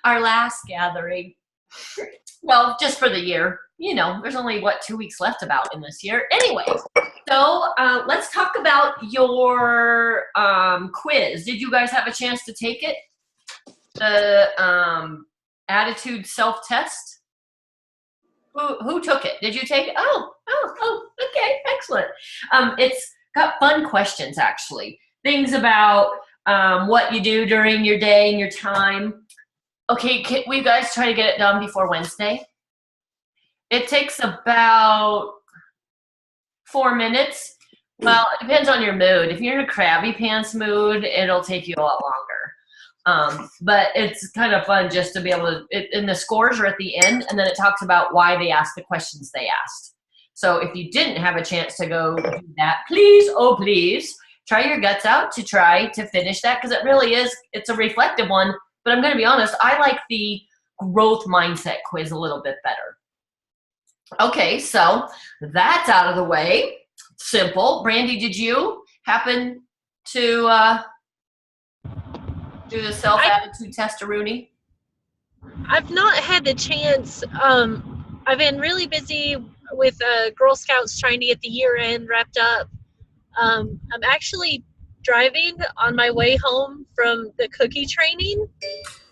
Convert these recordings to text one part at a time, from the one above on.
our last gathering. Well, just for the year. You know, there's only, what, 2 weeks left about in this year. Anyway, so let's talk about your quiz. Did you guys have a chance to take it? The attitude self-test? Who took it? Did you take it? Oh, okay, excellent. It's got fun questions, actually. Things about what you do during your day and your time. Okay, can we guys try to get it done before Wednesday? It takes about 4 minutes. Well, it depends on your mood. If you're in a crabby pants mood, it'll take you a lot longer. But it's kind of fun just to be able to, and the scores are at the end, and then it talks about why they asked the questions they asked. So if you didn't have a chance to go do that, please, oh please, try your guts out to try to finish that, because it really is, it's a reflective one. But I'm going to be honest, I like the growth mindset quiz a little bit better. Okay, so that's out of the way. Simple. Brandy, did you happen to do the self-attitude test-a-rooney? I've not had the chance. I've been really busy with Girl Scouts trying to get the year end wrapped up. I'm actually driving on my way home from the cookie training.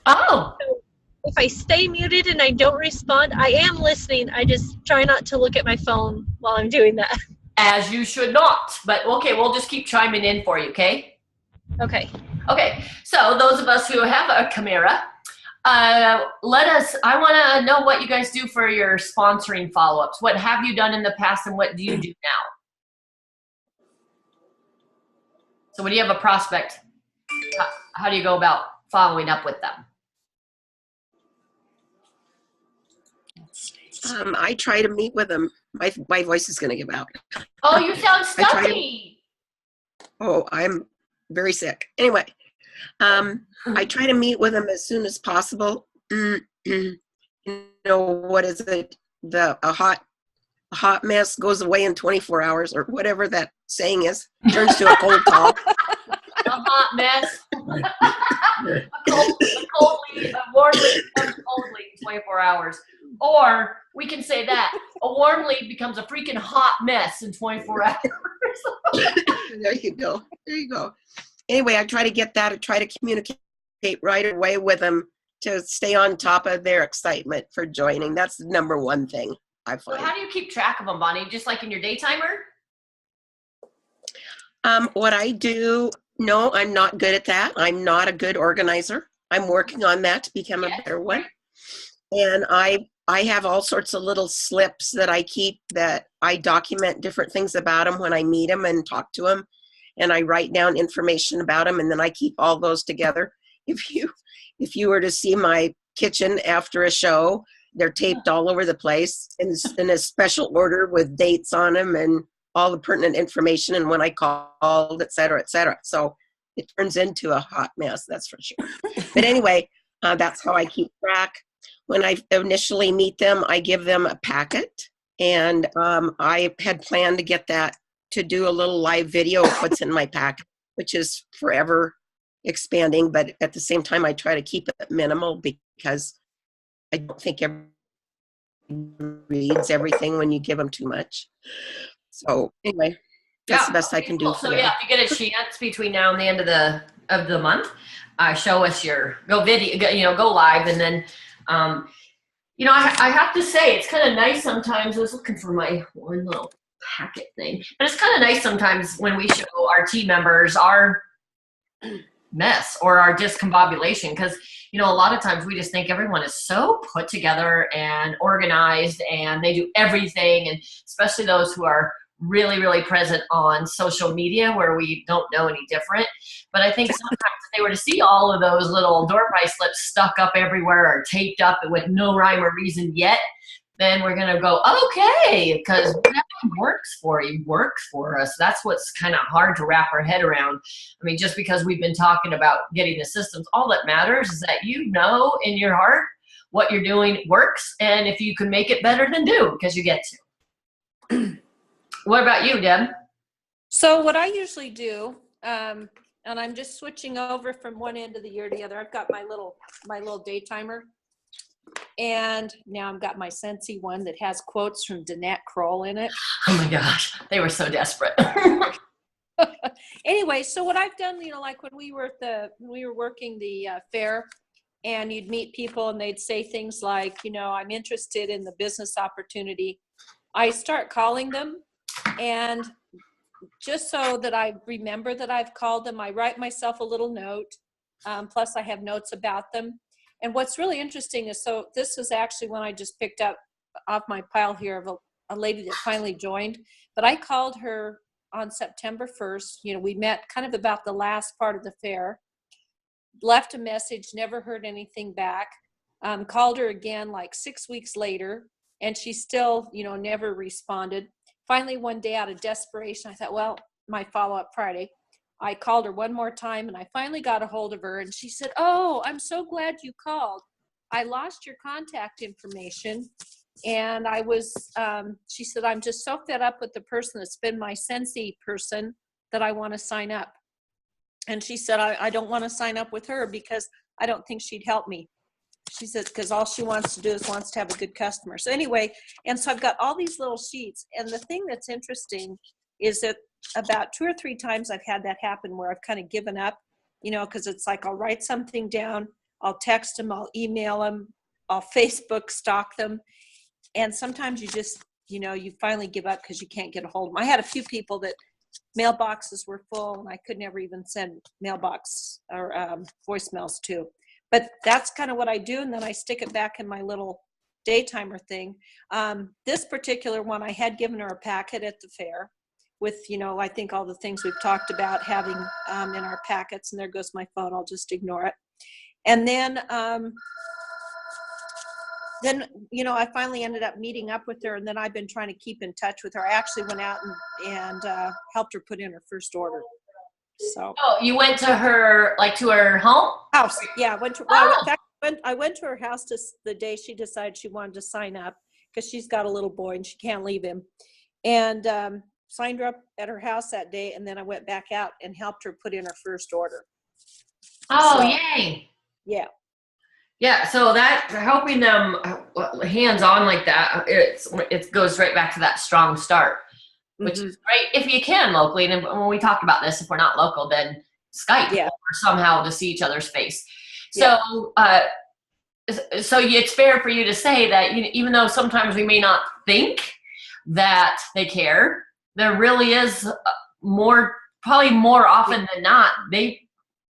Oh. So if I stay muted and I don't respond, I am listening. I just try not to look at my phone while I'm doing that. As you should not. But okay, we'll just keep chiming in for you, okay? Okay. Okay, so those of us who have a Chimera, I want to know what you guys do for your sponsoring follow-ups. What have you done in the past and what do you do now? So when you have a prospect, how do you go about following up with them? I try to meet with them. My voice is going to give out. Oh, you sound stuffy. I'm very sick. Anyway, I try to meet with them as soon as possible. You know, what is it? A hot mess goes away in 24 hours, or whatever that saying is. Turns to a cold call. A hot mess. a warm lead becomes a cold lead in 24 hours. Or we can say that a warm lead becomes a freaking hot mess in 24 hours. There you go. There you go. Anyway, I try to get that. I try to communicate right away with them to stay on top of their excitement for joining. That's the number one thing I find. So how do you keep track of them, Bonnie? Just like in your daytimer? What I do, no, I'm not good at that. I'm not a good organizer. I'm working on that to become a better one. And I have all sorts of little slips that I keep, that I document different things about them when I meet them and talk to them. And I write down information about them, and then I keep all those together. If you were to see my kitchen after a show, they're taped all over the place in a special order with dates on them and all the pertinent information and when I called, et cetera, et cetera. So it turns into a hot mess, that's for sure. But anyway, that's how I keep track. When I initially meet them, I give them a packet, and I had planned to get that to do a little live video of what's in my packet, which is forever expanding, but at the same time, I try to keep it minimal because I don't think everyone reads everything when you give them too much. So anyway, that's the best I can do for so them. Yeah, if you get a chance between now and the end of the month, show us your go live, and then I have to say it's kind of nice sometimes. I was looking for my one little packet thing, but it's kind of nice sometimes when we show our team members our mess or our discombobulation, because a lot of times we just think everyone is so put together and organized and they do everything, and especially those who are really, really present on social media where we don't know any different. But I think sometimes if they were to see all of those little door prize slips stuck up everywhere or taped up with no rhyme or reason yet, then we're going to go, okay, because whatever works for you works for us. That's what's kind of hard to wrap our head around. I mean, just because we've been talking about getting the systems, all that matters is that in your heart what you're doing works, and if you can make it better, then do, because you get to. What about you, Deb? So what I usually do, and I'm just switching over from one end of the year to the other. I've got my little day timer, and now I've got my Scentsy one that has quotes from Danette Kroll in it. Oh my gosh, they were so desperate. Anyway, so what I've done, like when we were working the fair, and you'd meet people and they'd say things like, I'm interested in the business opportunity. I start calling them, and just so that I remember that I've called them, I write myself a little note. Plus I have notes about them. And what's really interesting is, so this is actually when I just picked up off my pile here of a lady that finally joined, but I called her on September 1st. We met kind of about the last part of the fair, left a message, never heard anything back. Called her again like 6 weeks later, and she still, never responded. Finally, one day out of desperation, I thought, well, my follow-up Friday, I called her one more time, and I finally got a hold of her, and she said, oh, I'm so glad you called. I lost your contact information, and she said, I'm just so fed up with the person that's been my Scentsy person that I want to sign up. And she said, I don't want to sign up with her because I don't think she'd help me. She said, because all she wants to do is wants to have a good customer. So anyway, and so I've got all these little sheets. And the thing that's interesting is that about 2 or 3 times I've had that happen where I've kind of given up, because it's like I'll write something down, I'll text them, I'll email them, I'll Facebook stalk them. And sometimes you just, you finally give up because you can't get a hold of them. I had a few people that mailboxes were full and I could never even send mailbox or voicemails to. But that's kind of what I do, and then I stick it back in my little day timer thing. This particular one, I had given her a packet at the fair with, I think all the things we've talked about having in our packets, and there goes my phone. I'll just ignore it. And then, I finally ended up meeting up with her, and then I've been trying to keep in touch with her. I actually went out and helped her put in her first order. So. Oh, you went to her, to her home? House, yeah. In fact, I went to her house the day she decided she wanted to sign up, because she's got a little boy and she can't leave him. And signed her up at her house that day, and then I went back out and helped her put in her first order. Oh, so, yay. Yeah. Yeah, so that helping them hands-on like that, it goes right back to that strong start, which is great if you can locally. And when we talked about this, if we're not local, then Skype or somehow to see each other's face. So, so it's fair for you to say that even though sometimes we may not think that they care, there really is probably more often than not, they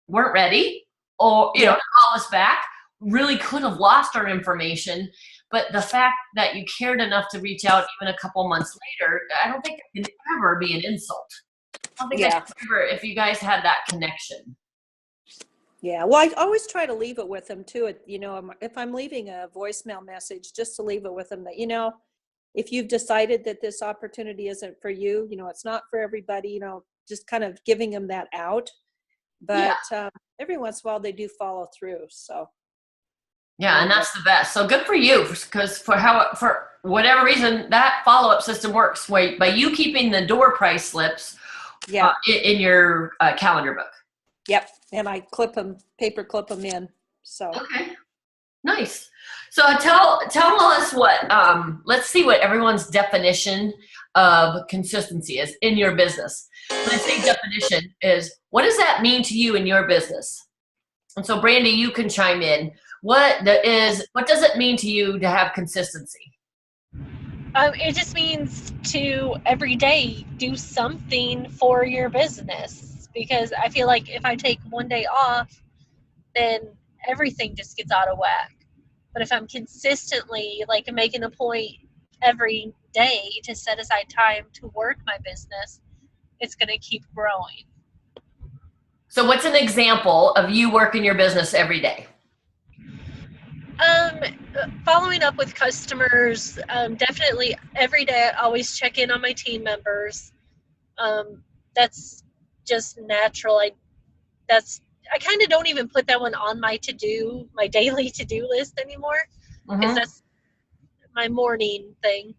weren't ready or, to call us back. Really could have lost our information, but the fact that you cared enough to reach out even a couple months later, I don't think it can ever be an insult. I don't think that's ever, if you guys had that connection. Yeah, well, I always try to leave it with them too. If I'm leaving a voicemail message, just to leave it with them that, if you've decided that this opportunity isn't for you, it's not for everybody, just kind of giving them that out. But every once in a while they do follow through. So. Yeah, and that's the best. So good for you, because for whatever reason, that follow-up system works by you keeping the door price slips in your calendar book. Yep, and I paper clip them in. So okay, nice. So tell us what. Let's see what everyone's definition of consistency is in your business. When I say definition, is what does that mean to you in your business? And so, Brandy, you can chime in. What does it mean to you to have consistency? It just means to every day do something for your business, because I feel like if I take one day off, then everything just gets out of whack. But if I'm consistently making a point every day to set aside time to work my business, it's going to keep growing. So what's an example of you working your business every day? Following up with customers, definitely every day. I always check in on my team members. That's just natural. I kind of don't even put that one on my daily to-do list anymore, because that's my morning thing.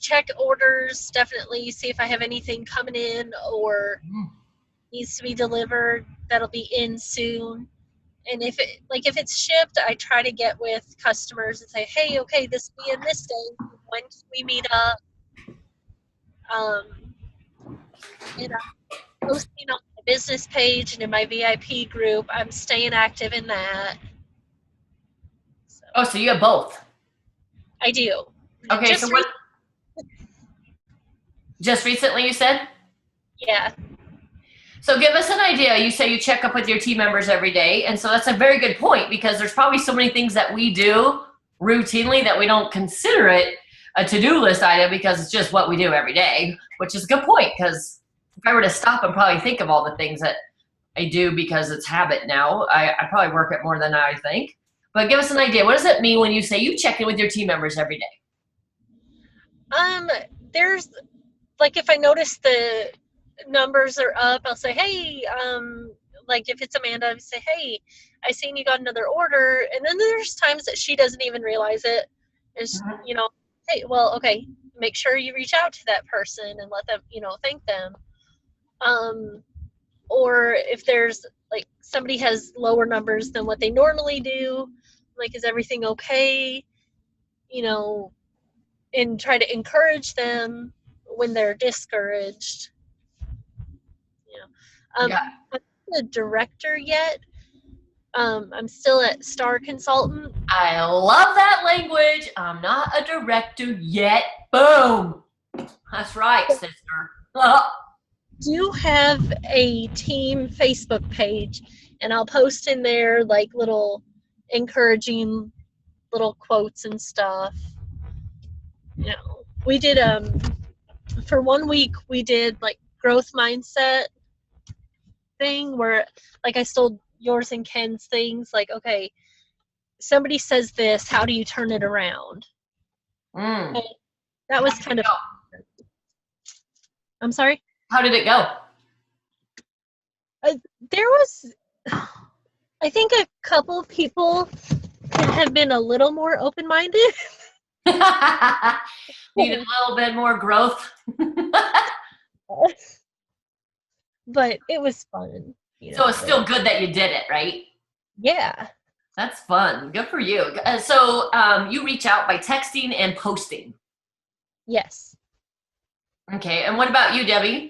check orders, definitely see if I have anything coming in or needs to be delivered that'll be in soon. And if it's shipped, I try to get with customers and say, hey, okay, this will be in this day. When can we meet up? And I'm posting on my business page and in my VIP group. I'm staying active in that. So, Oh, so you have both. I do. Okay, Just so what? Just recently, you said? Yeah. So give us an idea. You say you check up with your team members every day, and so that's a very good point because there's probably so many things that we do routinely that we don't consider it a to-do list item because it's just what we do every day, which is a good point because if I were to stop and probably think of all the things that I do because it's habit now, I probably work it more than I think. But give us an idea. What does it mean when you say you check in with your team members every day? There's like if I notice the numbers are up, I'll say, hey, like if it's Amanda, I say, hey, I seen you got another order. And then there's times that she doesn't even realize it. It's, hey, well, okay, make sure you reach out to that person and let them, thank them. Or if there's like somebody has lower numbers than what they normally do, like, is everything okay? And try to encourage them when they're discouraged. I'm not a director yet. I'm still at Star Consultant. I love that language. I'm not a director yet. Boom. That's right, sister. Do have a team Facebook page, and I'll post in there like little encouraging little quotes and stuff. We did for 1 week we did like growth mindset thing where like I stole yours and Ken's things, like, okay, somebody says this, how do you turn it around? That was kind of I'm sorry? How did it go? There was, I think, a couple of people could have been a little more open-minded. Needed a little bit more growth. But it was fun. So it's still good that you did it, right? Yeah. That's fun. Good for you. So you reach out by texting and posting. Yes. Okay. And what about you, Debbie?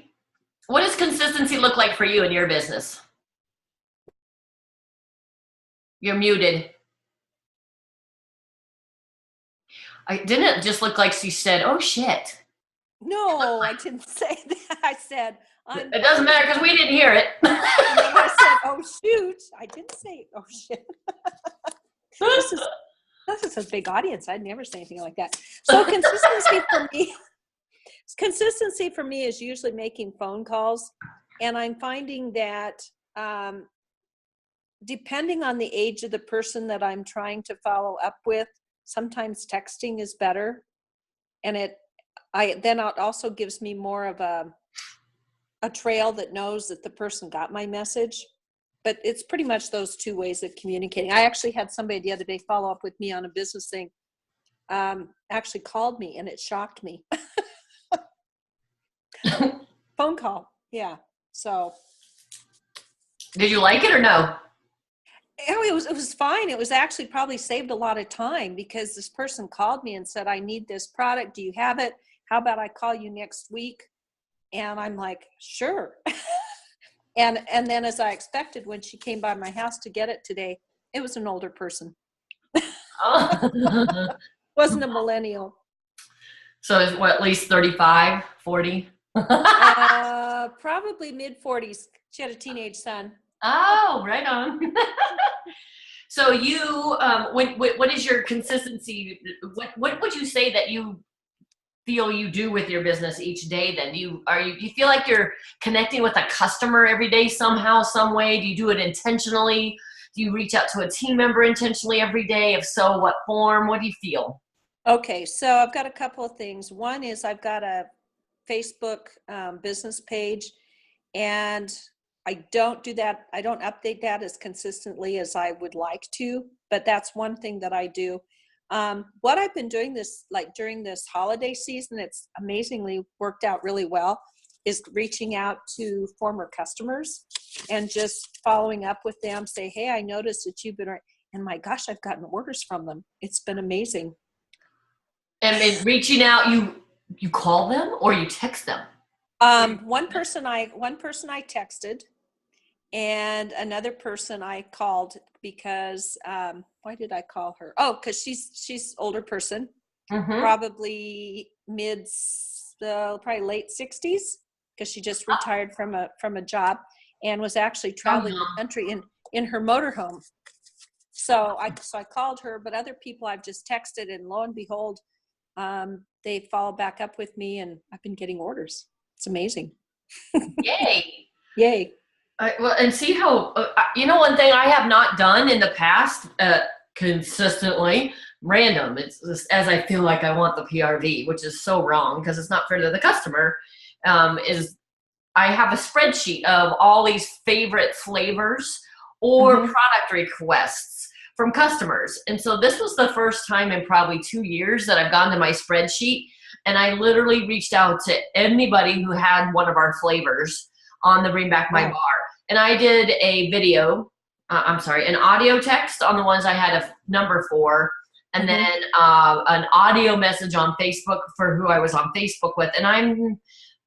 What does consistency look like for you in your business? You're muted. Didn't it just look like she said, oh, shit? No, I didn't say that. I said, it doesn't matter because we didn't hear it. And then I said, oh, shoot. I didn't say, oh, shit. This is a big audience. I'd never say anything like that. So consistency for me is usually making phone calls. And I'm finding that depending on the age of the person that I'm trying to follow up with, sometimes texting is better. And it also gives me more of a trail that knows that the person got my message. But it's pretty much those two ways of communicating. I actually had somebody the other day follow up with me on a business thing, actually called me, and it shocked me. Phone call. Yeah. So. Did you like it or no? It was fine. It was actually probably saved a lot of time because this person called me and said, I need this product. Do you have it? How about I call you next week? And I'm like, sure. And then as I expected, when she came by my house to get it today, it was an older person. Wasn't a millennial. So it's what, at least 35, 40? Probably mid-40s. She had a teenage son. Oh, right on. So you, what is your consistency? What would you say that you feel you do with your business each day? Then do you feel like you're connecting with a customer every day somehow, some way? Do you do it intentionally? Do you reach out to a team member intentionally every day? If so, what form? What do you feel? Okay, so I've got a couple of things. One is I've got a Facebook business page, and I don't do that. I don't update that as consistently as I would like to, but that's one thing that I do. What I've been doing during this holiday season, it's amazingly worked out really well, is reaching out to former customers and just following up with them, say, hey, I noticed that you've been, and my gosh, I've gotten orders from them. It's been amazing. And in reaching out, you call them or you text them? One person I texted, and another person I called because, why did I call her? Oh, because she's older person, probably probably late 60s, because she just retired from a job and was actually traveling the country in her motorhome. So I called her, but other people I've just texted, and lo and behold, they follow back up with me, and I've been getting orders. It's amazing. Yay. Yay. Well, and see how, one thing I have not done in the past consistently, random, it's just as I feel like I want the PRV, which is so wrong because it's not fair to the customer, is I have a spreadsheet of all these favorite flavors or product requests from customers. And so this was the first time in probably 2 years that I've gone to my spreadsheet, and I literally reached out to anybody who had one of our flavors on the Bring Back My Bar. And I did a video, an audio text on the ones I had a number for, and then an audio message on Facebook for who I was on Facebook with. And I'm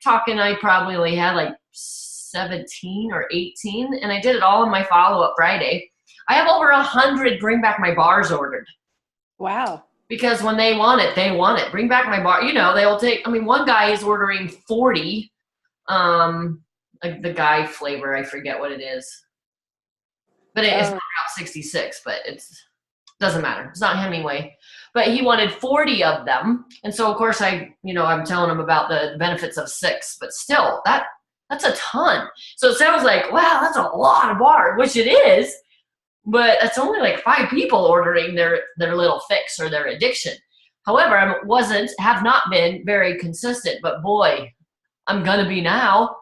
talking, I probably only had like 17 or 18, and I did it all in my follow-up Friday. I have over 100 Bring Back My Bars ordered. Wow. Because when they want it, they want it. Bring Back My Bar, they'll take, one guy is ordering 40, like the guy flavor, I forget what it is. But it's Route 66, but doesn't matter. It's not Hemingway. But he wanted 40 of them. And so, of course, I'm telling him about the benefits of 6. But still, that's a ton. So it sounds like, wow, that's a lot of bars, which it is. But it's only like 5 people ordering their little fix or their addiction. However, I have not been very consistent. But boy, I'm going to be now.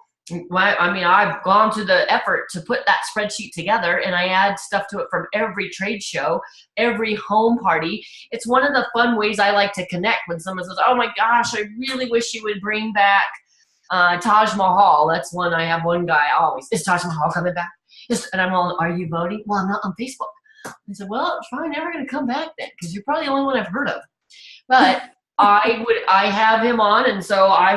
I've gone to the effort to put that spreadsheet together, and I add stuff to it from every trade show, every home party. It's one of the fun ways I like to connect when someone says, oh my gosh, I really wish you would bring back Taj Mahal. That's one. I have one guy always, is Taj Mahal coming back? And I'm all, are you voting? Well, I'm not on Facebook. I said, well, it's probably never going to come back then, because you're probably the only one I've heard of. But I have him on, and so I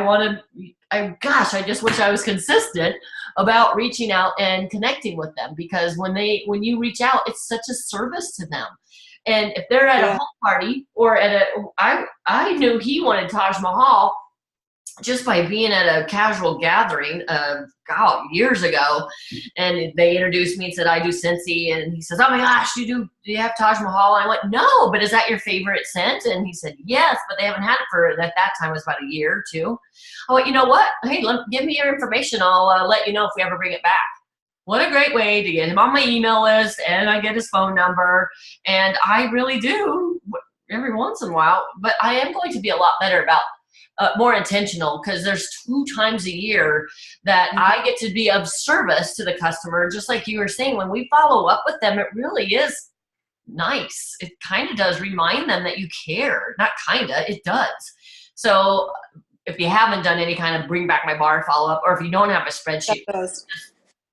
just wish I was consistent about reaching out and connecting with them, because when you reach out, it's such a service to them. And if they're at a home party or I knew he wanted Taj Mahal just by being at a casual gathering, years ago, and they introduced me and said, I do Scentsy, and he says, oh my gosh, do you have Taj Mahal? And I went, no, but is that your favorite scent? And he said, yes, but they haven't had it at that time, it was about a year or two. I went, you know what? Hey, give me your information. I'll let you know if we ever bring it back. What a great way to get him on my email list, and I get his phone number, and I really do every once in a while, but I am going to be a lot better about more intentional, because there's 2 times a year that I get to be of service to the customer. Just like you were saying, when we follow up with them, it really is nice. It kind of does remind them that you care. Not kind of, it does. So if you haven't done any kind of Bring Back My Bar follow-up, or if you don't have a spreadsheet, just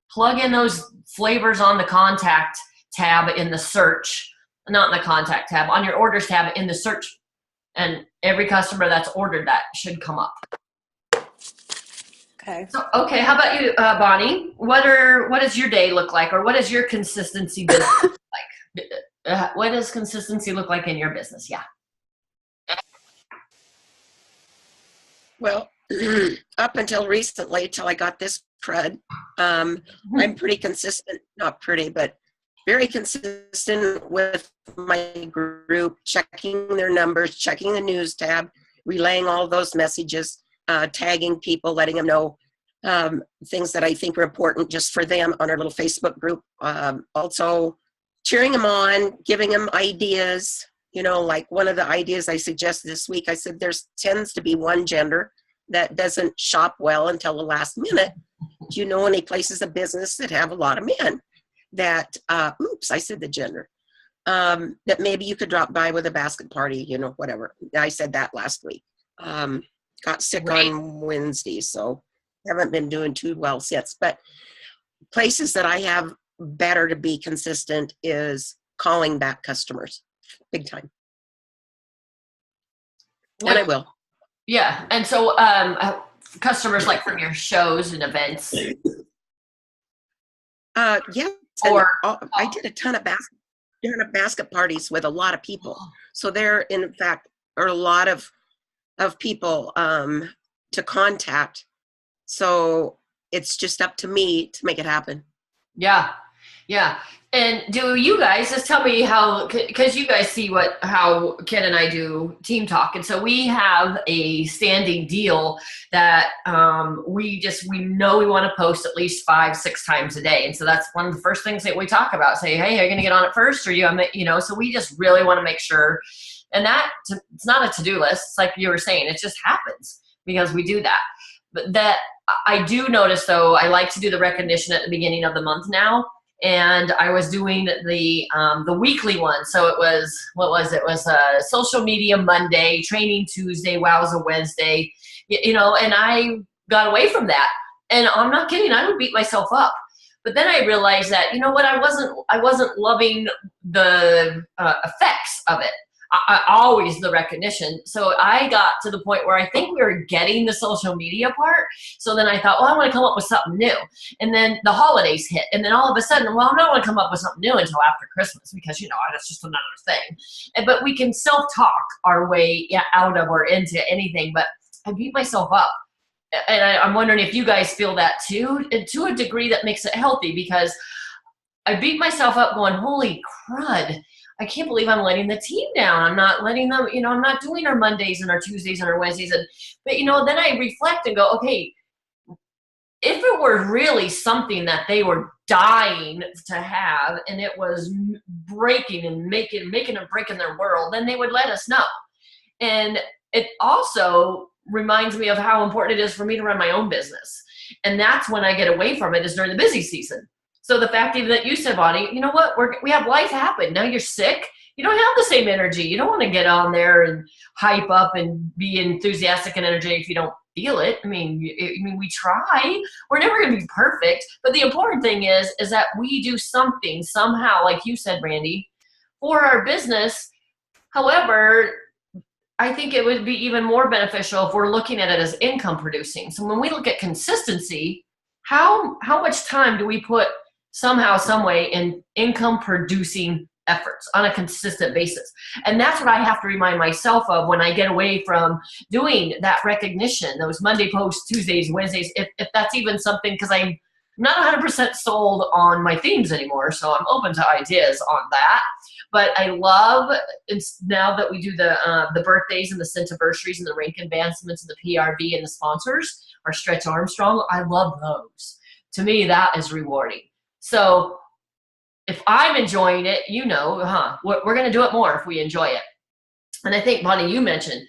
plug in those flavors on the contact tab in the search, not in the contact tab, on your orders tab in the search. And every customer that's ordered that should come up. Okay. So, okay, how about you, Bonnie? What does your day look like, or what does your consistency business look like? What does consistency look like in your business? Yeah. Well, up until recently, till I got this crud, I'm pretty consistent. Not pretty, but very consistent with my group, checking their numbers, checking the news tab, relaying all those messages, tagging people, letting them know things that I think are important just for them on our little Facebook group. Also cheering them on, giving them ideas. Like one of the ideas I suggested this week, I said there's tends to be one gender that doesn't shop well until the last minute. Do you know any places of business that have a lot of men that, I said the gender, that maybe you could drop by with a basket party, you know, whatever. I said that last week. Got sick Right. on Wednesday, so haven't been doing too well since. But places that I have better to be consistent is calling back customers, big time. And I will. Yeah. And so customers like from your shows and events. Yes. Or I did a ton of basket parties with a lot of people. So there, in fact, are a lot of people to contact. So it's just up to me to make it happen. yeah. Yeah. And do you guys just tell me how, because you guys see how Ken and I do team talk. And so we have a standing deal that we know we want to post at least 5-6 times a day. And so that's one of the first things that we talk about. Say, hey, are you going to get on it first? Or so we just really want to make sure. And it's not a to-do list. It's like you were saying, it just happens because we do that. But that I do notice, though, I like to do the recognition at the beginning of the month now. And I was doing the weekly one. So it was, what was it? It was social media Monday, training Tuesday, Wowza Wednesday, and I got away from that. And I'm not kidding, I would beat myself up. But then I realized that, you know what, I wasn't loving the effects of it. I always the recognition. So I got to the point where I think we were getting the social media part. So then I thought, well, I want to come up with something new. And then the holidays hit. And then all of a sudden, well, I don't want to come up with something new until after Christmas because, that's just another thing. But we can self-talk our way out of or into anything. But I beat myself up. And I'm wondering if you guys feel that too, and to a degree that makes it healthy, because I beat myself up going, holy crud. I can't believe I'm letting the team down. I'm not letting them, I'm not doing our Mondays and our Tuesdays and our Wednesdays. But then I reflect and go, okay, if it were really something that they were dying to have and it was breaking and making and breaking their world, then they would let us know. And it also reminds me of how important it is for me to run my own business. And that's when I get away from it, is during the busy season. So the fact even that you said, Bonnie, you know what, we have life happen. Now you're sick. You don't have the same energy. You don't want to get on there and hype up and be enthusiastic and energetic if you don't feel it. I mean, we try. We're never going to be perfect. But the important thing is that we do something somehow, like you said, Randy, for our business. However, I think it would be even more beneficial if we're looking at it as income producing. So when we look at consistency, how much time do we put somehow, some way in income producing efforts on a consistent basis? And that's what I have to remind myself of when I get away from doing that recognition, those Monday posts, Tuesdays, Wednesdays, if that's even something, because I'm not 100% sold on my themes anymore. So I'm open to ideas on that. But I love, now that we do the birthdays and the centiversaries and the rank advancements and the PRV and the sponsors, our Stretch Armstrong, I love those. To me, that is rewarding. So if I'm enjoying it, we're going to do it more if we enjoy it. And I think, Bonnie, you mentioned,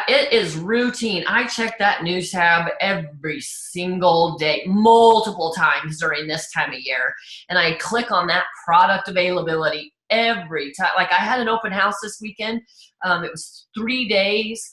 it is routine. I check that news tab every single day, multiple times during this time of year. And I click on that product availability every time. Like I had an open house this weekend. It was 3 days.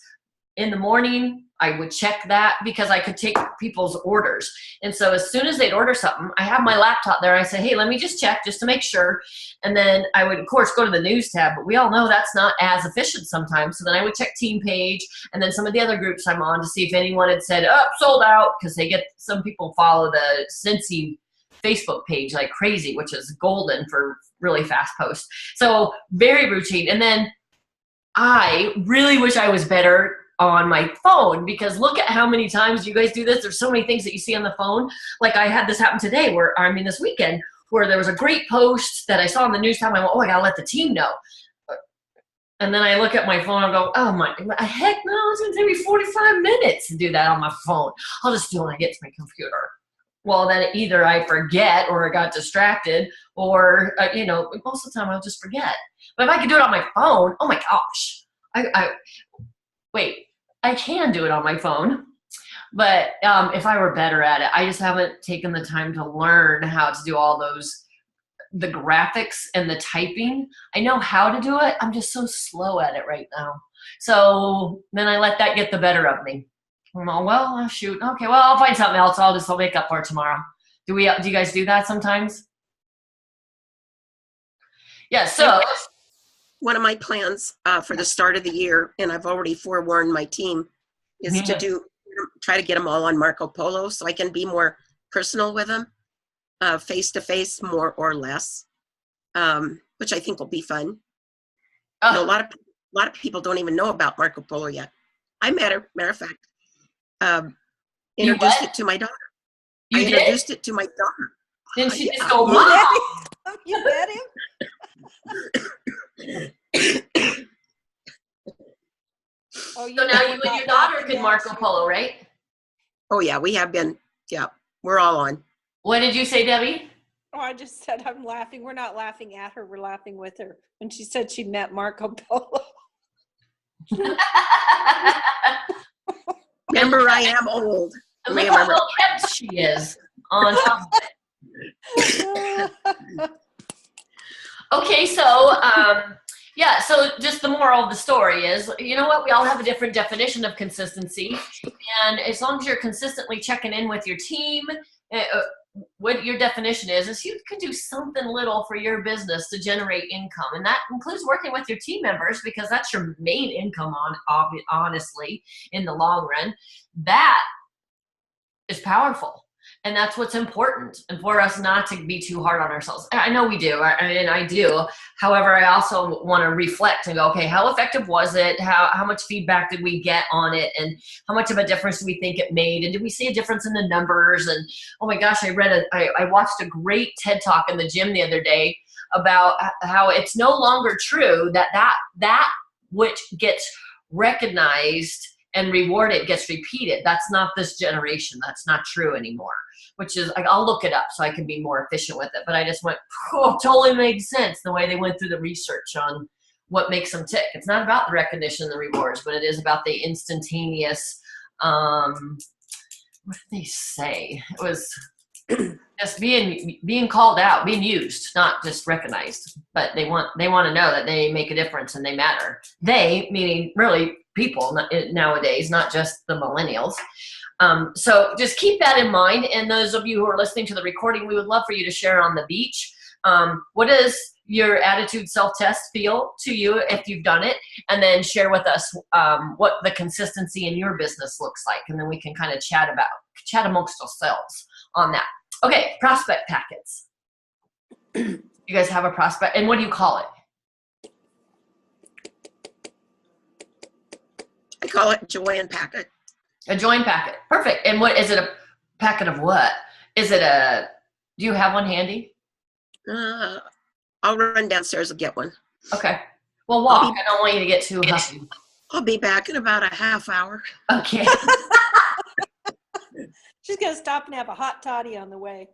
In the morning, I would check that because I could take people's orders. And so as soon as they'd order something, I have my laptop there. I say, hey, let me just check just to make sure. And then I would, of course, go to the news tab, but we all know that's not as efficient sometimes. So then I would check Team Page and then some of the other groups I'm on to see if anyone had said, oh, sold out, because some people follow the Cincy Facebook page like crazy, which is golden for really fast posts. So very routine. And then I really wish I was better on my phone, because look at how many times you guys do this. There's so many things that you see on the phone. Like I had this happen today this weekend, where there was a great post that I saw on the news tab. I went, oh, I gotta let the team know. And then I look at my phone and go, oh my, heck no, it's gonna take me 45 minutes to do that on my phone. I'll just do it when I get to my computer. Well, then either I forget or I got distracted, or, most of the time I'll just forget. But if I could do it on my phone, oh my gosh. I can do it on my phone, but if I were better at it, I just haven't taken the time to learn how to do all those the graphics and the typing. I know how to do it. I'm just so slow at it right now. So then I let that get the better of me. I'm all, well, shoot. Okay, well, I'll find something else. I'll make up for it tomorrow. Do you guys do that sometimes? Yeah, so one of my plans for the start of the year, and I've already forewarned my team, is to try to get them all on Marco Polo so I can be more personal with them, face to face, more or less, which I think will be fun. You know, a lot of people don't even know about Marco Polo yet. I met her, matter of fact. Introduced it to my daughter. You I introduced it to my daughter. Didn't she just go, Mom? You met him? So now you and your daughter can Marco Polo, right? Oh yeah, we have been. Yeah, we're all on. What did you say, Debbie? Oh, I just said I'm laughing. We're not laughing at her. We're laughing with her. When she said she met Marco Polo. Remember, I am old. Look how well kept she is on top of it. Okay, so yeah, so just the moral of the story is, you know what, we all have a different definition of consistency, and as long as you're consistently checking in with your team, what your definition is you can do something little for your business to generate income, and that includes working with your team members, because that's your main income honestly, in the long run. That is powerful. And that's what's important, and for us not to be too hard on ourselves. I know we do, and I do. However, I also want to reflect and go, okay, how effective was it? How much feedback did we get on it? And how much of a difference do we think it made? And did we see a difference in the numbers? And oh my gosh, I watched a great TED Talk in the gym the other day about how it's no longer true that which gets recognized and rewarded gets repeated. That's not this generation. That's not true anymore, which is, I'll look it up so I can be more efficient with it. But I just went, oh, totally made sense the way they went through the research on what makes them tick. It's not about the recognition and the rewards, but it is about the instantaneous, what did they say? It was just being called out, being used, not just recognized. But they want to know that they make a difference and they matter. They, meaning really people nowadays, not just the millennials. So just keep that in mind. And those of you who are listening to the recording, we would love for you to share on the beach. What does your attitude self-test feel to you if you've done it? And then share with us what the consistency in your business looks like. And then we can kind of chat amongst ourselves on that. Okay, prospect packets. You guys have a prospect, and what do you call it? I call it join packet. A join packet. Perfect. And what is it? A packet of what? Is it do you have one handy? I'll run downstairs and get one. Okay. Well, walk. I don't want you to get too huffy. I'll be back in about a half hour. Okay. She's going to stop and have a hot toddy on the way.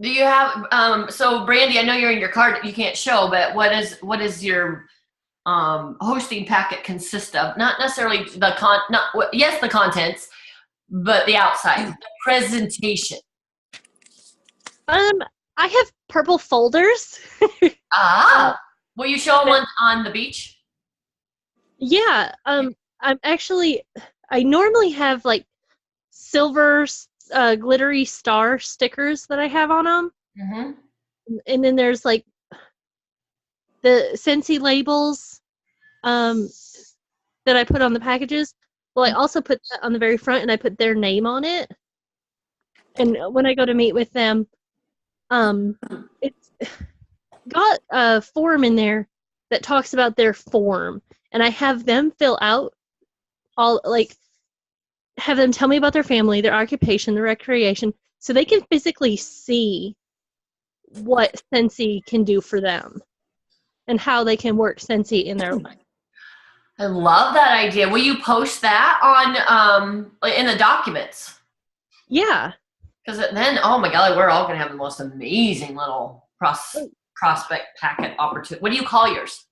Do you have, so Brandy, I know you're in your car, you can't show, but what is your hosting packet consist of? Not necessarily the the contents, but the outside, the presentation. I have purple folders. Will you show them on the beach? Yeah. I normally have like silver glittery star stickers that I have on them. Mm-hmm. And then there's like the Scentsy labels that I put on the packages. Well, I also put that on the very front, and I put their name on it. And when I go to meet with them, it's got a form in there that talks about their form, and I have them fill out have them tell me about their family, their occupation, their recreation, so they can physically see what Scentsy can do for them and how they can work Scentsy in their life. I love that idea. Will you post that on in the documents? Yeah. Because then, oh my golly, we're all going to have the most amazing little prospect packet opportunity. What do you call yours?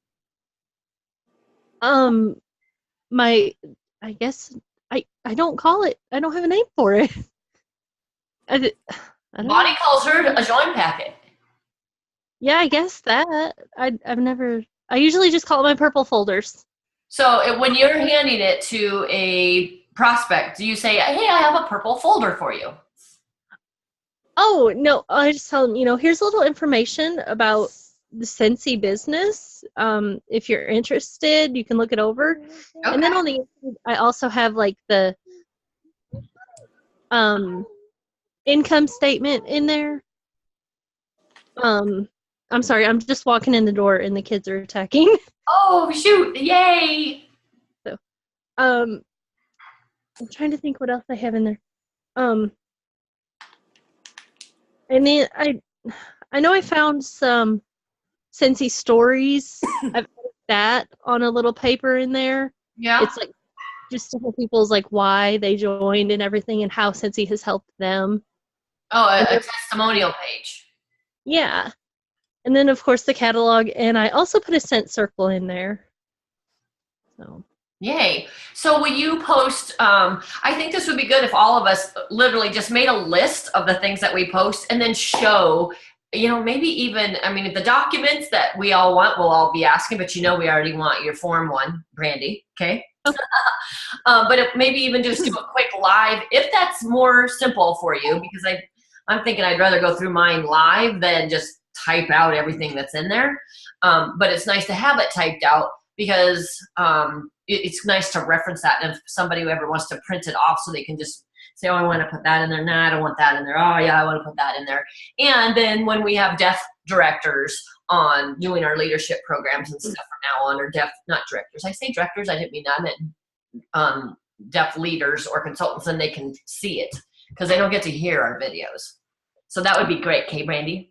I guess I don't call it. I don't have a name for it. I don't Bonnie know. calls her a join packet. Yeah, I guess that. I've never. I usually just call it my purple folders. So when you're handing it to a prospect, do you say, hey, I have a purple folder for you? Oh, no, I just tell them, here's a little information about the Scentsy business. If you're interested, you can look it over. Okay. And then on the inside, I also have like the income statement in there. I'm sorry, I'm just walking in the door and the kids are attacking. Oh, shoot. Yay. I'm trying to think what else I have in there. And then I know I found some Scentsy stories. I've put that on a little paper in there. Yeah. It's like just to help people's like why they joined and everything and how Scentsy has helped them. Oh, a testimonial page. Yeah. And then of course the catalog, and I also put a scent circle in there. So Yay. So will you post, I think this would be good if all of us literally just made a list of the things that we post and then show, maybe even, the documents that we all want, we'll all be asking, but we already want your Form 1, Brandy, okay? Okay. But maybe even just do a quick live, if that's more simple for you, because I'm thinking I'd rather go through mine live than just type out everything that's in there. But it's nice to have it typed out because it's nice to reference that. And if somebody who ever wants to print it off so they can just say, oh, I want to put that in there. Nah, I don't want that in there. Oh, yeah, I want to put that in there. And then when we have deaf directors on doing our leadership programs and stuff from now on, or not directors. I say directors, I didn't mean that. I meant deaf leaders or consultants, and they can see it because they don't get to hear our videos. So that would be great, Kay Brandy.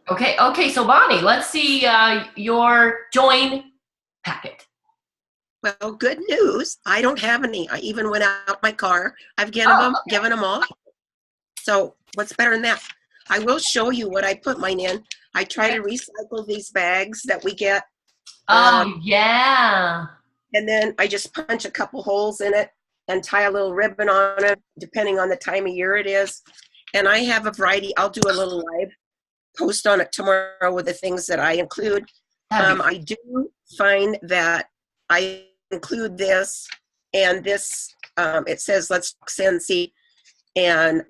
okay. Okay, so Bonnie, let's see your join packet. Well, good news. I don't have any. I even went out my car. I've given them all. So what's better than that? I will show you what I put mine in. I try to recycle these bags that we get. Yeah. And then I just punch a couple holes in it and tie a little ribbon on it, depending on the time of year it is. And I have a variety. I'll do a little live post on it tomorrow with the things that I include. I do find that I include this and this. It says Let's Talk Scentsy, and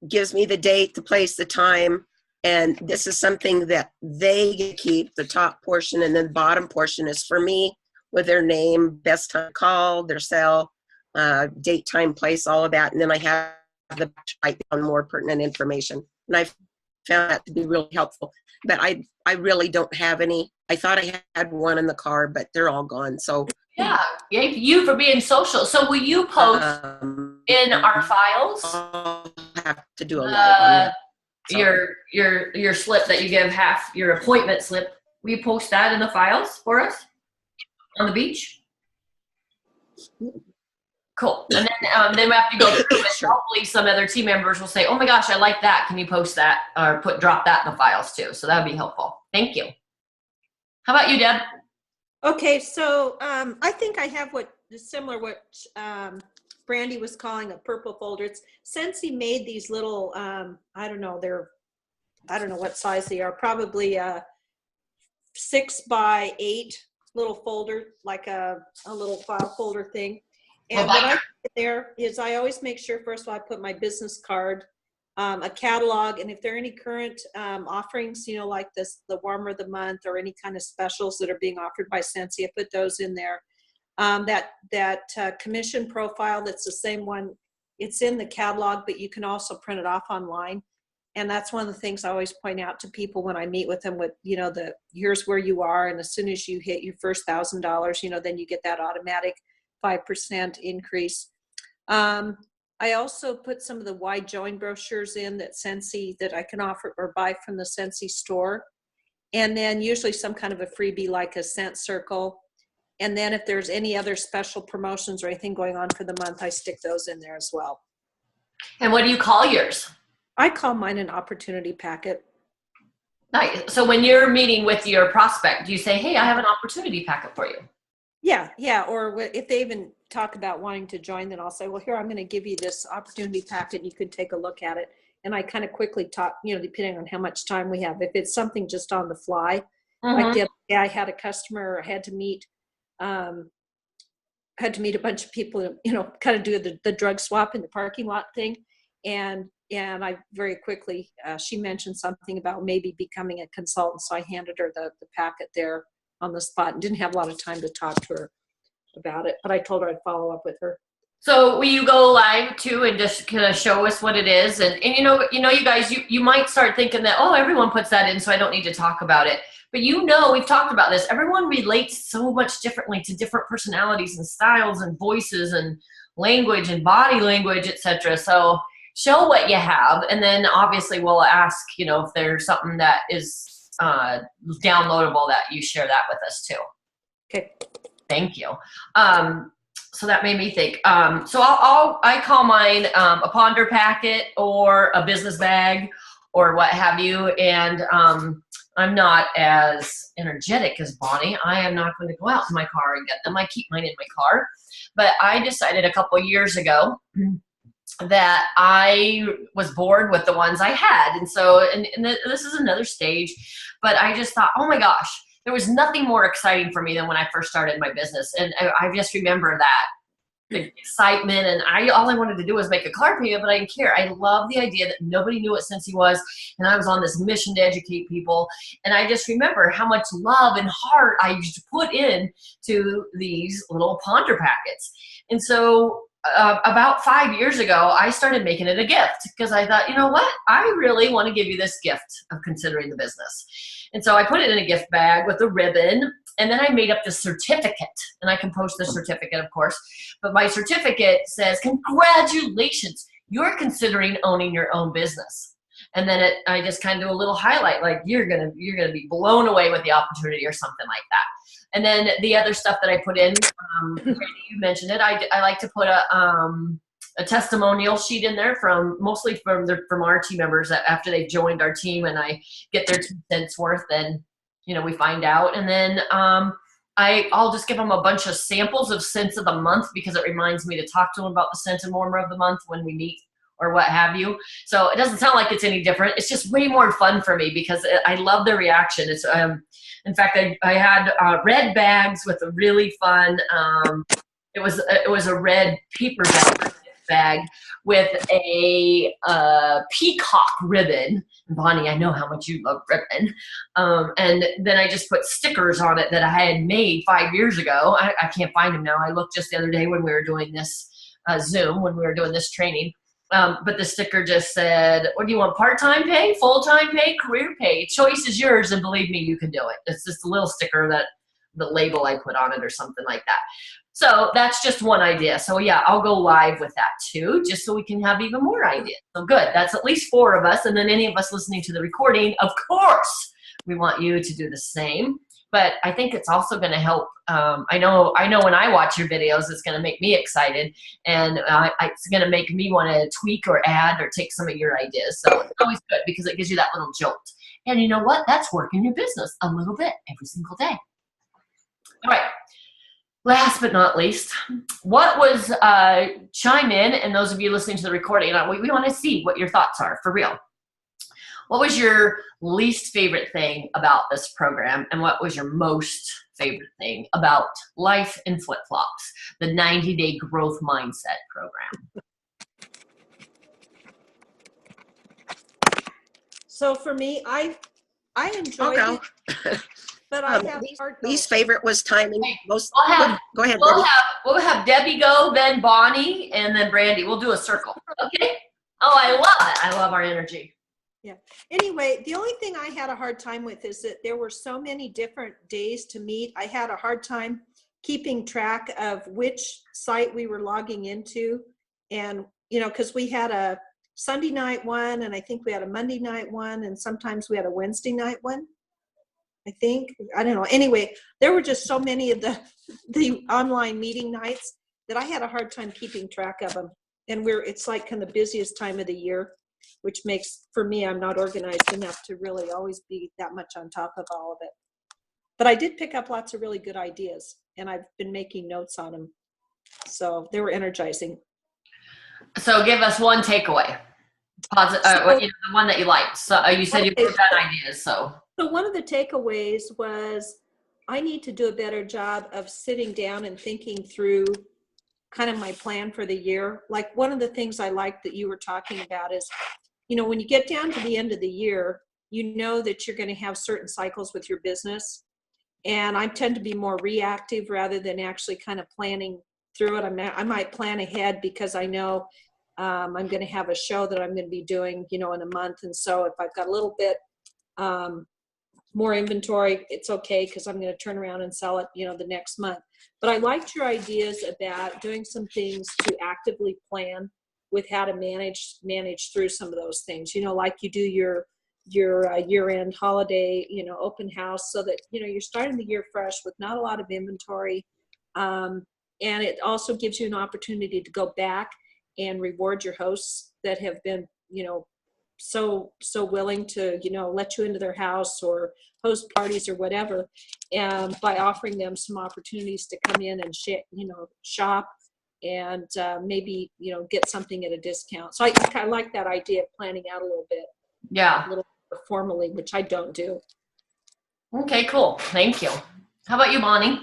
gives me the date, the place, the time. And this is something that they keep, the top portion, and then the bottom portion is for me with their name, best time to call, their cell, date, time, place, all of that. And then I have the write down more pertinent information. And I found that to be really helpful. But I really don't have any. I thought I had one in the car, but they're all gone. So yeah, you for being social. So will you post in our files? I'll have to do a live on that. Your slip that you give half, your appointment slip. Will you post that in the files for us on the beach? Cool. And then we have to go through it. Hopefully some other team members will say, oh my gosh, I like that. Can you post that or drop that in the files too? So that would be helpful. Thank you. How about you, Deb? Okay, so I think I have what Brandy was calling a purple folder. It's Scentsy made these little, I don't know what size they are, probably 6 by 8 little folder, like a little file folder thing. And what I put there is I always make sure, first of all, I put my business card, a catalog, and if there are any current offerings, like the warmer of the month or any kind of specials that are being offered by Scentsy, I put those in there. That commission profile, that's the same one. It's in the catalog, but you can also print it off online. And that's one of the things I always point out to people when I meet with them with, here's where you are. And as soon as you hit your first $1,000, then you get that automatic 5% increase. I also put some of the wide join brochures in that Scentsy that I can offer or buy from the Scentsy store. And then usually some kind of a freebie like a scent circle. And then if there's any other special promotions or anything going on for the month, I stick those in there as well. And what do you call yours? I call mine an opportunity packet. Nice. So when you're meeting with your prospect, do you say, hey, I have an opportunity packet for you? Yeah. Or if they even talk about wanting to join, then I'll say, well, here, I'm going to give you this opportunity packet. And you can take a look at it. And I kind of quickly talk, depending on how much time we have. If it's something just on the fly, like the other day, I had a customer, I had to meet a bunch of people, kind of do the drug swap in the parking lot thing. And I very quickly, she mentioned something about maybe becoming a consultant. So I handed her the packet there on the spot and didn't have a lot of time to talk to her about it, but I told her I'd follow up with her. So will you go live too and just kind of show us what it is? And you guys, you might start thinking that, oh, everyone puts that in, so I don't need to talk about it. But we've talked about this. Everyone relates so much differently to different personalities and styles and voices and language and body language, etc. So show what you have, and then obviously we'll ask, if there's something that is downloadable, that you share that with us too. Okay. Thank you. So that made me think. So I call mine a ponder packet or a business bag or what have you. And I'm not as energetic as Bonnie. I am not going to go out to my car and get them. I keep mine in my car. But I decided a couple of years ago that I was bored with the ones I had. And so, and this is another stage, but I just thought, oh my gosh, there was nothing more exciting for me than when I first started my business. And I just remember that the excitement, and all I wanted to do was make a card payment, but I didn't care. I love the idea that nobody knew what Scentsy was, and I was on this mission to educate people. And I just remember how much love and heart I used to put in to these little ponder packets. And so about 5 years ago, I started making it a gift because I thought, you know what? I really want to give you this gift of considering the business. And so I put it in a gift bag with a ribbon, and then I made up this certificate, and I can post the certificate, of course. But my certificate says, congratulations, you're considering owning your own business. And then I just kind of do a little highlight, like you're gonna be blown away with the opportunity or something like that. And then the other stuff that I put in, Randy, you mentioned it. I like to put a testimonial sheet in there mostly from our team members that after they've joined our team, and I get their 2 cents worth, and we find out. And then I'll just give them a bunch of samples of scents of the month because it reminds me to talk to them about the scent and warmer of the month when we meet or what have you. So it doesn't sound like it's any different. It's just way more fun for me because I love the reaction. It's in fact, I had red bags with a really fun, it was a red paper bag with a peacock ribbon. Bonnie, I know how much you love ribbon. And then I just put stickers on it that I had made 5 years ago. I can't find them now. I looked just the other day when we were doing this Zoom, when we were doing this training. But the sticker just said, what do you want, part-time pay, full-time pay, career pay? Choice is yours, and believe me, you can do it. It's just a little sticker that the label I put on it or something like that. So that's just one idea. So yeah, I'll go live with that too, just so we can have even more ideas. So good, that's at least 4 of us. And then any of us listening to the recording, of course, we want you to do the same. But I think it's also going to help. I know when I watch your videos, it's going to make me excited, and it's going to make me want to tweak or add or take some of your ideas. So it's always good because it gives you that little jolt. And you know what? That's working your business a little bit every single day. All right. Last but not least, what was chime in, and those of you listening to the recording, we want to see what your thoughts are for real. What was your least favorite thing about this program, and what was your most favorite thing about Life in Flip-Flops, the 90-day growth mindset program? So for me, I enjoyed it, but I have least favorite was timing. Most. Go ahead. We'll have Debbie go, then Bonnie, and then Brandy. We'll do a circle. Okay. Oh, I love it. I love our energy. Yeah. Anyway, the only thing I had a hard time with is that there were so many different days to meet. I had a hard time keeping track of which site we were logging into. And, because we had a Sunday night one, and I think we had a Monday night one, and sometimes we had a Wednesday night one. I think, I don't know. Anyway, there were just so many of the online meeting nights that I had a hard time keeping track of them. And it's like kind of the busiest time of the year, which makes, for me, I'm not organized enough to really always be that much on top of all of it. But I did pick up lots of really good ideas. and I've been making notes on them. So they were energizing. So give us one takeaway. Positive, the one that you liked. So you said you wrote down ideas. So one of the takeaways was I need to do a better job of sitting down and thinking through kind of my plan for the year. Like one of the things I like that you were talking about is, when you get down to the end of the year, you know that you're going to have certain cycles with your business. And I tend to be more reactive rather than actually kind of planning through it. I might plan ahead because I know I'm going to have a show that I'm going to be doing, in a month. And so if I've got a little bit more inventory, it's okay because I'm going to turn around and sell it, the next month. But I liked your ideas about doing some things to actively plan with how to manage through some of those things, like you do your year-end holiday, open house, so that, you're starting the year fresh with not a lot of inventory. And it also gives you an opportunity to go back and reward your hosts that have been, so willing to, let you into their house or host parties or whatever, and by offering them some opportunities to come in and shop and maybe, get something at a discount. So I like that idea of planning out a little bit. Yeah. A little more formally, which I don't do. Okay, cool. Thank you. How about you, Bonnie?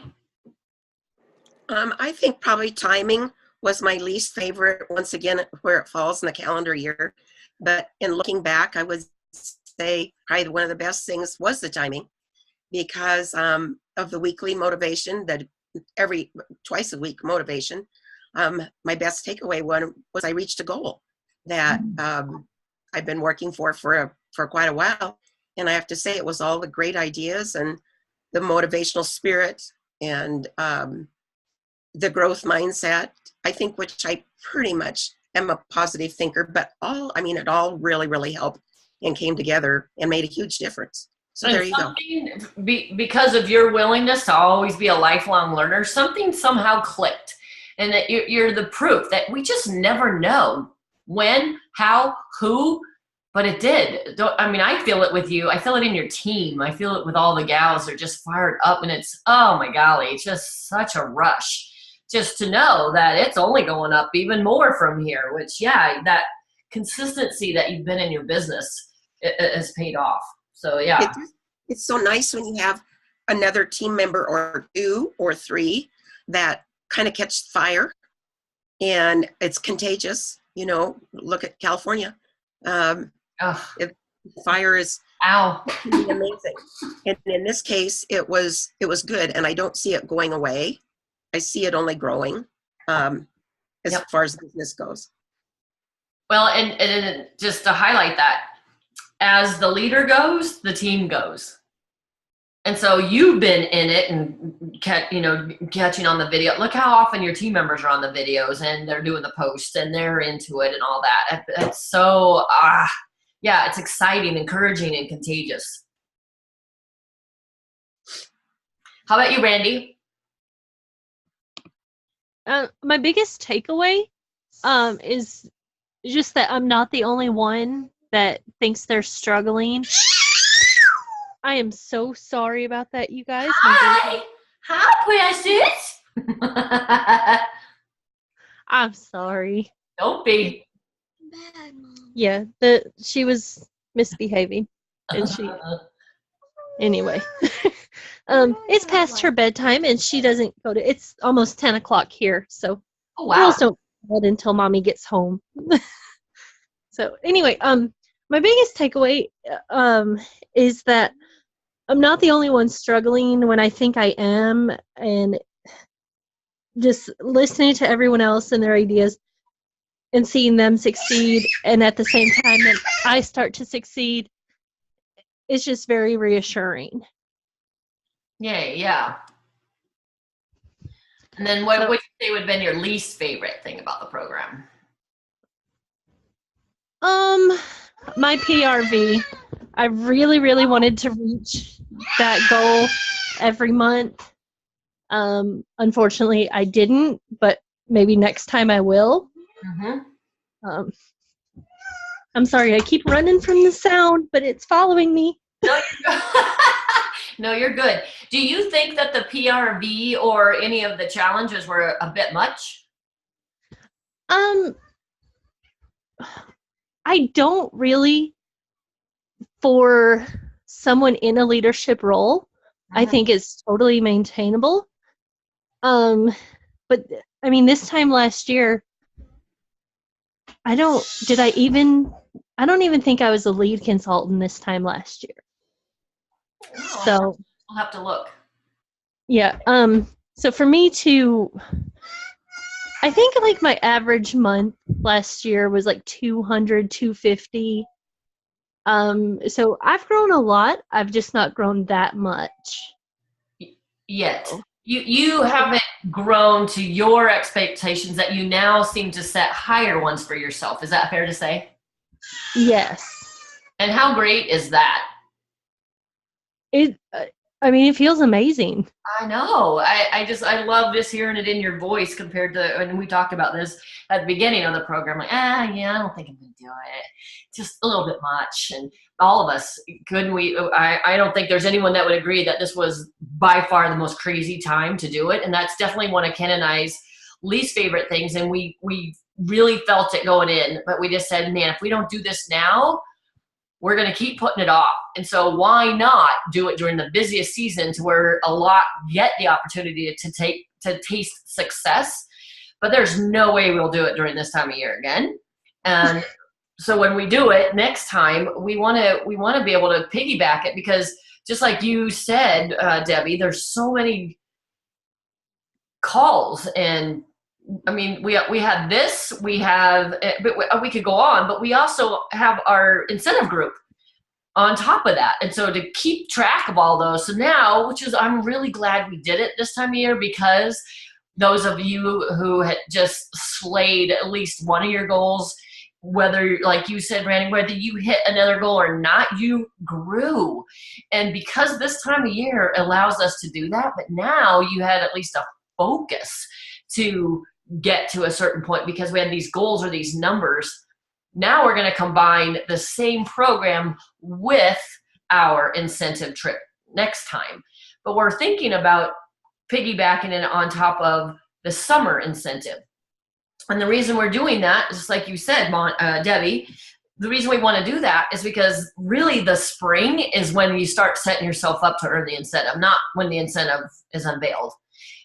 I think probably timing was my least favorite, once again, where it falls in the calendar year. But in looking back, I would say probably one of the best things was the timing, because of the weekly motivation, that twice a week motivation. My best takeaway one was I reached a goal that I've been working for quite a while. And I have to say it was all the great ideas and the motivational spirit and the growth mindset, I think, which I pretty much am a positive thinker, but it all really, really helped and came together and made a huge difference. So there you go. Because of your willingness to always be a lifelong learner, something somehow clicked, and that you're the proof that we just never know when, how, who, but it did. I feel it with you. I feel it in your team. I feel it with all the gals. They're just fired up, and it's, oh my golly, it's just such a rush just to know that it's only going up even more from here, which, yeah, that consistency that you've been in your business has paid off. So, yeah. It's so nice when you have another team member or two or three that kind of catch fire, and it's contagious. Look at California. Fire is amazing. And in this case, it was good, and I don't see it going away. I see it only growing as far as business goes. Well, and just to highlight that, as the leader goes, the team goes. And so you've been in it and catching on the video. Look how often your team members are on the videos and they're doing the posts and they're into it and all that. It's so, it's exciting, encouraging, and contagious. How about you, Randy? My biggest takeaway is just that I'm not the only one that thinks they're struggling. I am so sorry about that, you guys. Hi, precious. I'm sorry. Don't be. Yeah, she was misbehaving, and anyway. It's past her bedtime, and she doesn't go to. It's almost 10 o'clock here, so girls don't go until mommy gets home. So anyway, my biggest takeaway is that I'm not the only one struggling when I think I am, and just listening to everyone else and their ideas and seeing them succeed, and at the same time that I start to succeed, is just very reassuring. Yeah. And then what would you say would have been your least favorite thing about the program? My PRV. I really, really wanted to reach that goal every month. Unfortunately, I didn't, but maybe next time I will. Mm-hmm. I'm sorry, I keep running from the sound, but it's following me. No, you're good. Do you think that the PRV or any of the challenges were a bit much? Um, I don't really, for someone in a leadership role, I Mhm. think it's totally maintainable. But I mean, this time last year, I don't even think I was a lead consultant this time last year. Oh, So I'll have to look. yeah, so for me to, I think like my average month last year was like 200, 250. So I've grown a lot. I've just not grown that much. Yet. You haven't grown to your expectations that you now seem to set higher ones for yourself. Is that fair to say? Yes. And how great is that? I mean, it feels amazing. I know. I love just hearing it in your voice compared to when we talked about this at the beginning of the program. Like, yeah, I don't think I'm gonna do it. Just a little bit much. And all of us couldn't we I don't think there's anyone that would agree that this was by far the most crazy time to do it. And that's definitely one of Ken and I's least favorite things. And we really felt it going in, but we just said, man, if we don't do this now, we're going to keep putting it off. And so why not do it during the busiest season to where a lot get the opportunity to taste success, but there's no way we'll do it during this time of year again. And so when we do it next time, we want to be able to piggyback it, because just like you said, Debbie, there's so many calls. And I mean, we had this, but we could go on, but we also have our incentive group on top of that. And so to keep track of all those. So now, I'm really glad we did it this time of year, because those of you who had just slayed at least one of your goals, whether, like you said, Randy, whether you hit another goal or not, you grew. And because this time of year allows us to do that, but now you had at least a focus to get to a certain point because we had these goals or these numbers. Now we're going to combine the same program with our incentive trip next time. But we're thinking about piggybacking it on top of the summer incentive. And the reason we're doing that, just like you said, Debbie, the reason we want to do that is because really the spring is when you start setting yourself up to earn the incentive, not when the incentive is unveiled.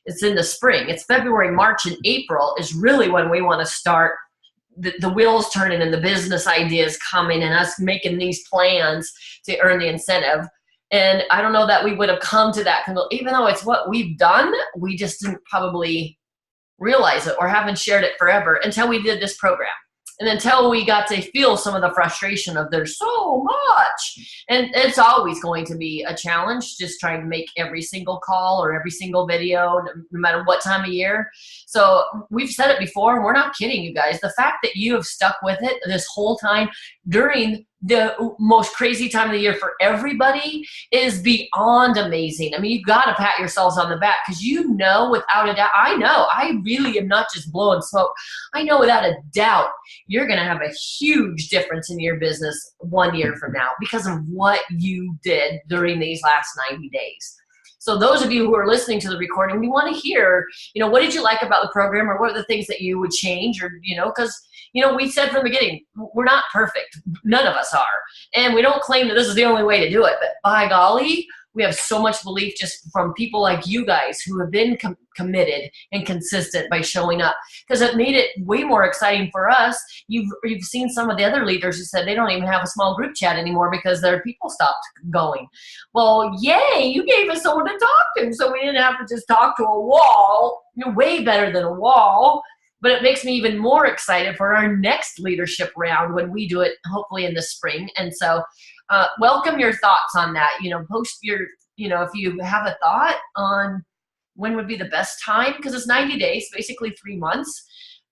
It's in the spring. It's February, March, and April is really when we want to start the wheels turning and the business ideas coming and us making these plans to earn the incentive. And I don't know that we would have come to that, even though it's what we've done, we just didn't probably realize it or haven't shared it forever until we did this program. And until we got to feel some of the frustration of there's so much. And it's always going to be a challenge just trying to make every single call or every single video, no matter what time of year. So we've said it before, and we're not kidding you guys. The fact that you have stuck with it this whole time during the most crazy time of the year for everybody is beyond amazing. I mean, you've got to pat yourselves on the back, because you know without a doubt, I really am not just blowing smoke. I know without a doubt you're going to have a huge difference in your business 1 year from now because of what you did during these last 90 days. So those of you who are listening to the recording, we want to hear, what did you like about the program, or what are the things that you would change, or, because, we said from the beginning, we're not perfect. None of us are. And we don't claim that this is the only way to do it, but by golly, we have so much belief just from people like you guys who have been committed and consistent by showing up, because it made it way more exciting for us. You've seen some of the other leaders who said they don't even have a small group chat anymore because their people stopped going. Well, yay, you gave us someone to talk to, so we didn't have to just talk to a wall. You're way better than a wall. But it makes me even more excited for our next leadership round when we do it, hopefully in the spring. And so welcome your thoughts on that. Post your, if you have a thought on when would be the best time, because it's 90 days, basically 3 months.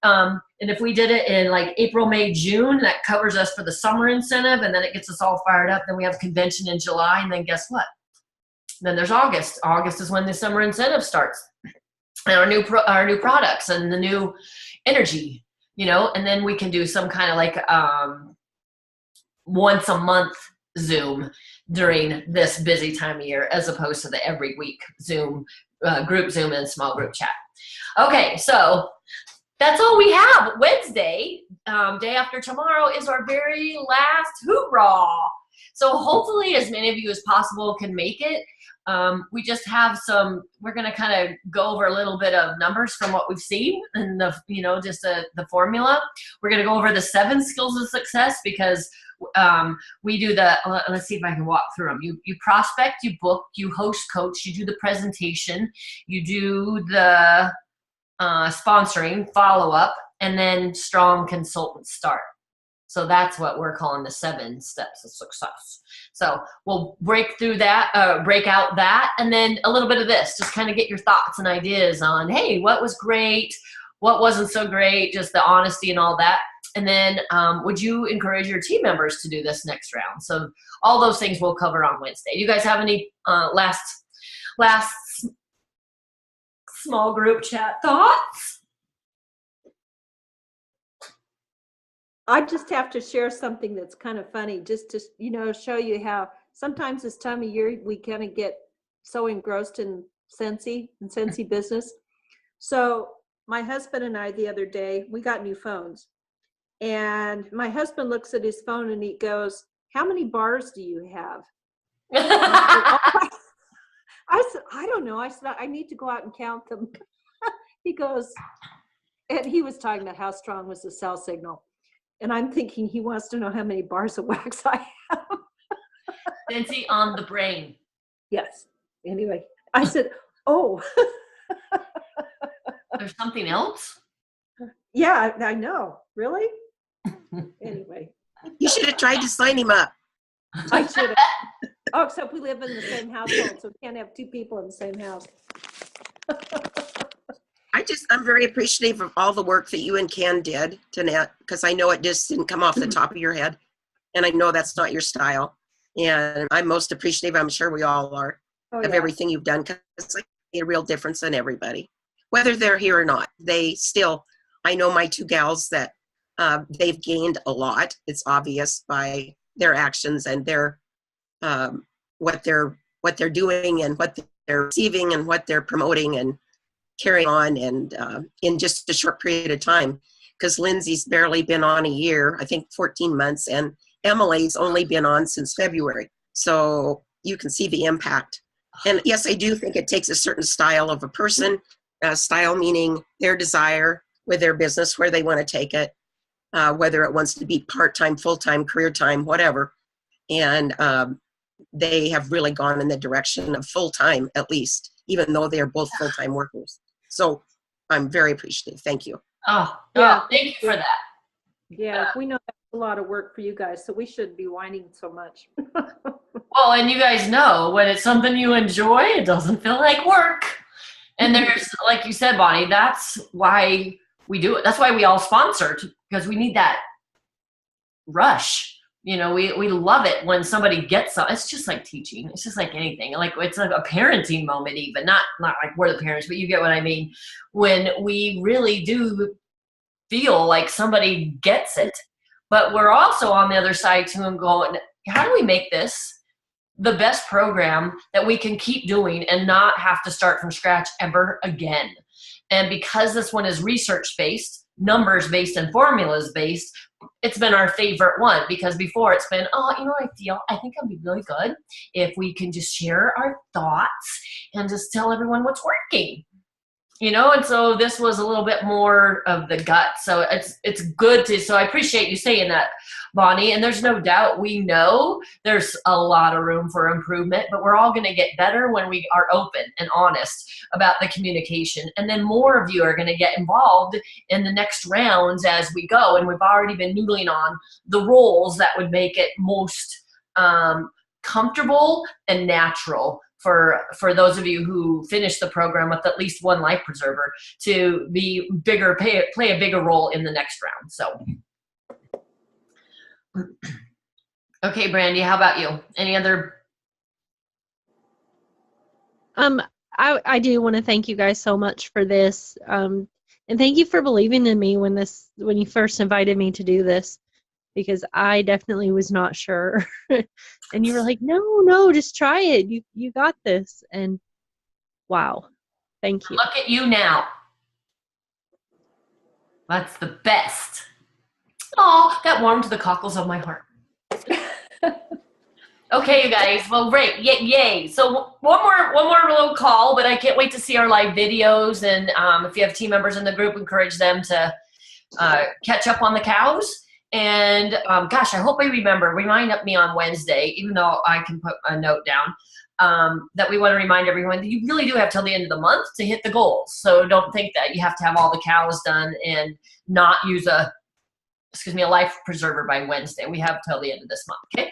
And if we did it in like April, May, June, that covers us for the summer incentive, and then it gets us all fired up. Then we have convention in July, and then guess what? Then there's August. August is when the summer incentive starts. And our new products and the new energy, and then we can do some kind of like once a month Zoom during this busy time of year as opposed to the every week Zoom, group Zoom and small group chat. Okay, so that's all we have. Wednesday, day after tomorrow, is our very last hoorah. So hopefully as many of you as possible can make it. We just have we're going to kind of go over a little bit of numbers from what we've seen and the formula. We're going to go over the 7 skills of success because we do let's see if I can walk through them. You prospect, you book, you host coach, you do the presentation, you do the sponsoring, follow-up, and then strong consultants start. So that's what we're calling the 7 steps of success. So we'll break out that, and then a little bit of this, just kind of get your thoughts and ideas on, hey, what was great, what wasn't so great, just the honesty and all that. And then would you encourage your team members to do this next round? So all those things we'll cover on Wednesday. Do you guys have any last small group chat thoughts? I just have to share something that's kind of funny, just to, show you how sometimes this time of year we kind of get so engrossed in Scentsy business. So my husband and I, the other day, we got new phones. And my husband looks at his phone and he goes, "How many bars do you have?" I said, "I don't know." I said, "I need to go out and count them." He goes, and he was talking about how strong was the cell signal. And I'm thinking he wants to know how many bars of wax I have. Scentsy on the brain. Yes. Anyway, I said, "Oh." There's something else? Yeah, I know. Really? Anyway. You should have tried to sign him up. I should have. Oh, except we live in the same household, so we can't have 2 people in the same house. I'm very appreciative of all the work that you and Ken did, Danette, because I know it just didn't come off the top of your head. And I know that's not your style. And I'm most appreciative, I'm sure we all are, of everything you've done, because it's like a real difference in everybody. Whether they're here or not, I know my 2 gals that they've gained a lot. It's obvious by their actions and their what they're doing and what they're receiving and what they're promoting and carrying on, and in just a short period of time, because Lindsay's barely been on a year, I think 14 months, and Emily's only been on since February. So you can see the impact. And yes, I do think it takes a certain style of a person, style meaning their desire with their business, where they want to take it, whether it wants to be part-time, full-time, career time, whatever. And they have really gone in the direction of full-time, at least, even though they are both full-time workers. So I'm very appreciative. Thank you. Oh, Yeah. Thank you for that. Yeah, we know that's a lot of work for you guys, so we shouldn't be whining so much. Well, and you guys know when it's something you enjoy, it doesn't feel like work. And there's, like you said, Bonnie, that's why we do it. That's why we all sponsor, because we need that rush. We love it when somebody gets something. It's just like teaching. It's just like anything. Like it's like a parenting moment, even not like we're the parents, but you get what I mean. When we really do feel like somebody gets it, but we're also on the other side too and going, how do we make this the best program that we can keep doing and not have to start from scratch ever again? And because this one is research-based, numbers-based, and formulas-based, it's been our favorite one, because before it's been, I think it'd be really good if we can just share our thoughts and just tell everyone what's working. And so this was a little bit more of the gut. So it's good so I appreciate you saying that, Bonnie. And there's no doubt, we know there's a lot of room for improvement, but we're all going to get better when we are open and honest about the communication. And then more of you are going to get involved in the next rounds as we go. And we've already been noodling on the roles that would make it most comfortable and natural for those of you who finish the program with at least 1 life preserver to be bigger, play a bigger role in the next round. So, okay, Brandy, how about you? Any other? I do want to thank you guys so much for this, and thank you for believing in me when you first invited me to do this. because I definitely was not sure. And you were like, no, just try it. You got this. And wow. Thank you. Look at you now. That's the best. Oh, that warmed the cockles of my heart. Okay, you guys. Well, great. Yay. So one more little call, but I can't wait to see our live videos. And if you have team members in the group, encourage them to catch up on the cows. And gosh, I hope I remind me on Wednesday, even though I can put a note down, that we want to remind everyone that you really do have till the end of the month to hit the goals. So don't think that you have to have all the cows done and not use a life preserver by Wednesday. We have till the end of this month, okay?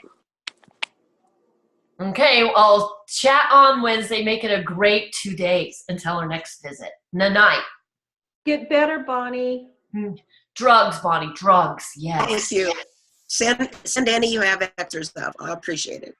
Okay, I'll chat on Wednesday. Make it a great 2 days until our next visit. Night. Get better, Bonnie. Drugs, Bonnie, drugs. Yes. Thank you. Send any you have extras of. I appreciate it.